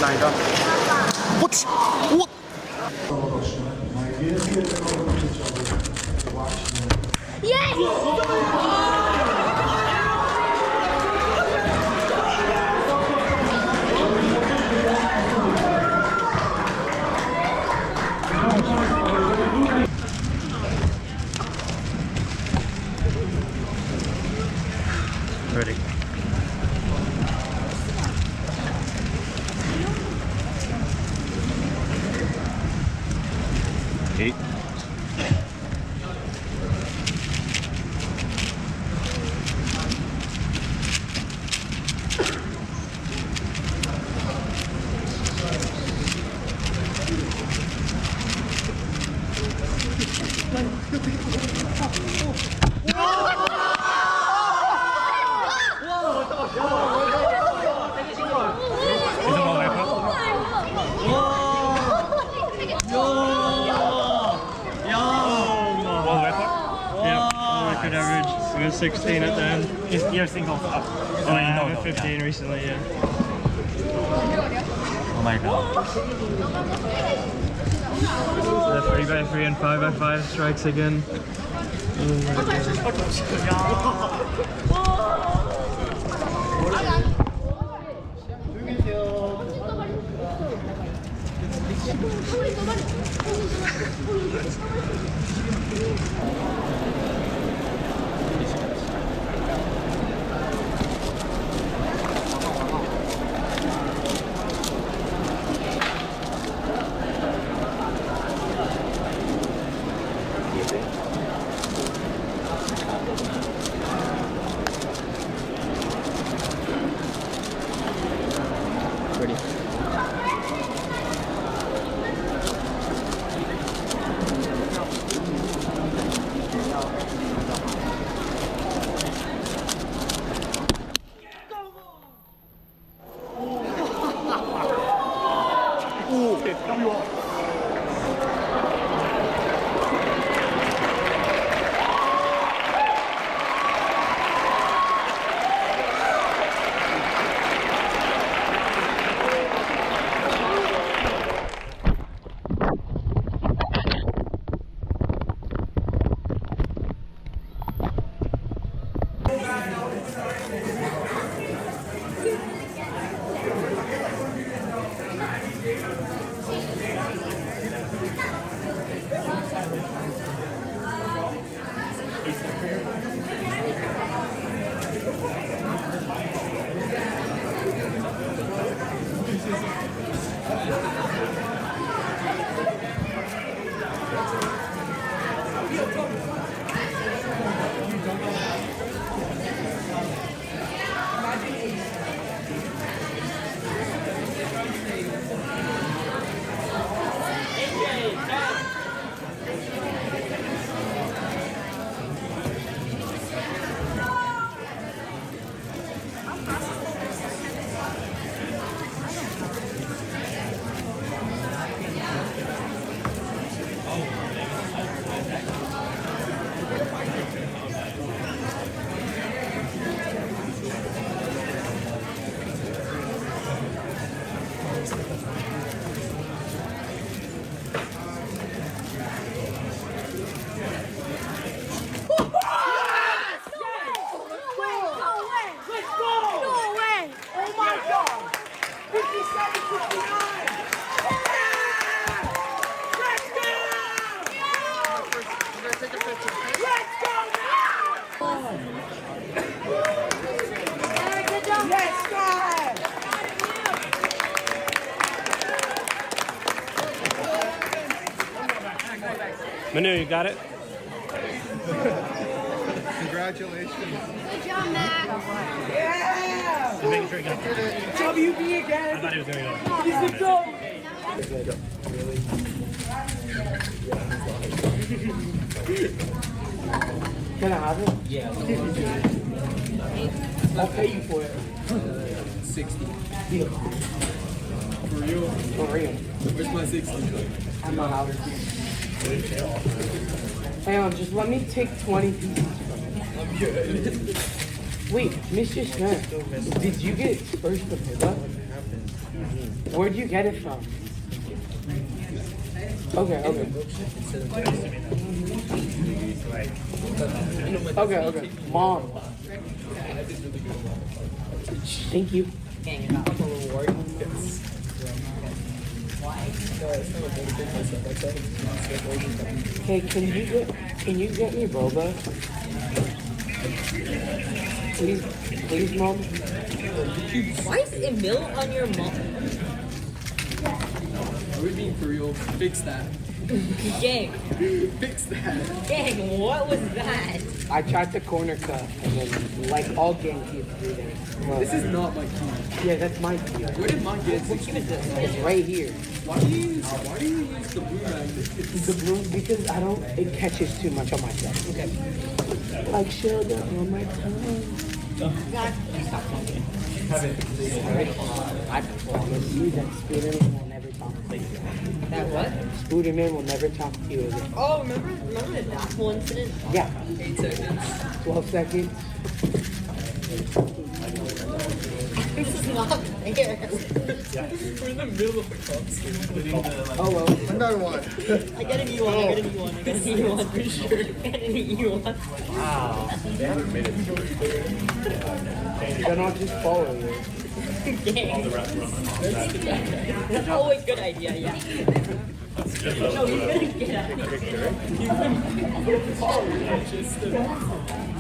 哪一个？我去，我。Ready. Eight. Average. We got 16 at the end. You're single. Oh, yeah, I got 15 recently, yeah. Oh my god. The 3x3 and 5x5 strikes again. Oh my Manu, you got it? Congratulations. Good job, Matt. Yeah! I'm making sure you got it. WB again! I thought he was going to go. He's the goat! Can I have it? Yeah. I'll pay you for it. 60. Deal. For real? For real. Where's my 60? I'm not out. Hang on, just let me take 20 pieces from it. I'm good. Wait, Mr. Smith, did you get first to pick up? Where'd you get it from? Okay, okay. Okay, okay. Mom. Thank you. Hey, can you get me boba? Please, Mom. Why is Emil on your mom? Are we being for real? Fix that. Gang, Fix that. gang, what was that? I tried to corner cut, and then like all gang kids do that. Well, This is not my key. yeah, that's my key. Where did mine get? What cube is this? It's right here. Why do you use the blue magnet? The blue because I don't. It catches too much on myself. Okay. Like sugar on my tongue. God, please stop talking. I promise you that Spooderman will never talk to you. That what? Spooderman will never talk to you again. Oh, remember the apple incident? Yeah. 8 seconds. 12 seconds. This is not fair. We're in the middle of the concert. Oh well. Another one. I gotta be one, I gotta be one, I gotta be one for sure. I gotta be one. Then I'll just follow you. Gang. That's always a good idea, yeah. No, he's gonna get out of here. I'm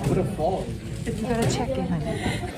gonna fall. You gotta check it, honey.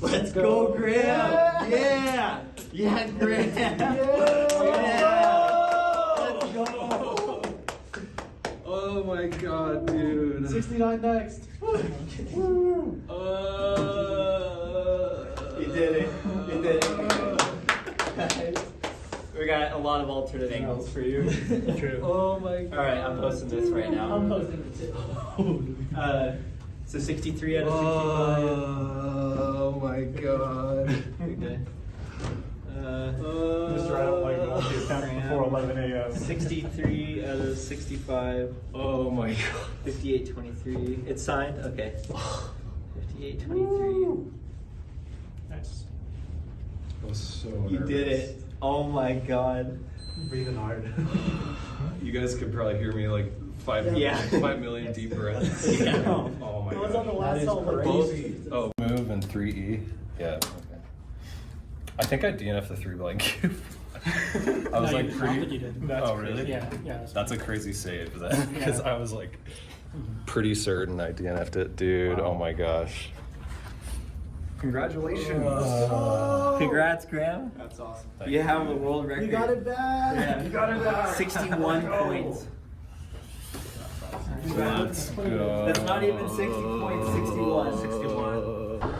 Let's go, Graham! Yeah! Yeah, Graham! Yeah! Let's go! Oh my god, dude. 69 next. You did it. You did it. We got a lot of alternate angles for you. True. Oh my god. Alright, I'm posting this right now. I'm posting it too. So 63 out of 65. Oh my god. Okay. Mr. I don't like going to the account before 11 a.m. 63 out of 65. Oh my god. 58-23. It's signed? Okay. 58-23. Nice. I was so You did it. Oh my god. Breathing hard. You guys could probably hear me like 5 million deep breaths. Yeah. Oh my It was on the god. last song. Oh, move and 3E. Yeah. Okay. I think I DNF'd the 3 blank cube. I was like pretty. That's Oh crazy. really? Yeah. That's a crazy save then, because I was like pretty certain I DNF'd it, dude. Oh my gosh. Congratulations. Congrats, Graham. That's awesome. You have a world record. You got it back. Yeah. You got it back. 61 points. Let's go. That's not even 60 points, 61. 61.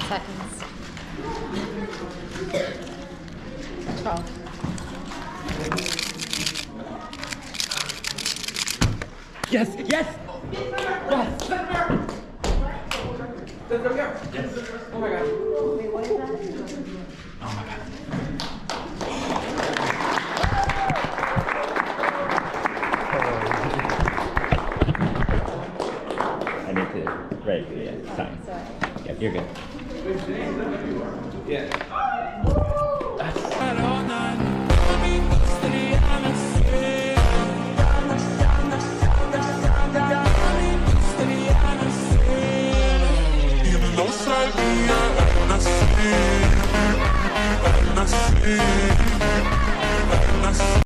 Seconds. 12. Yes, yes! I need to write it. Yeah, time. Yeah, you're good. Não sabia nascer, nascer.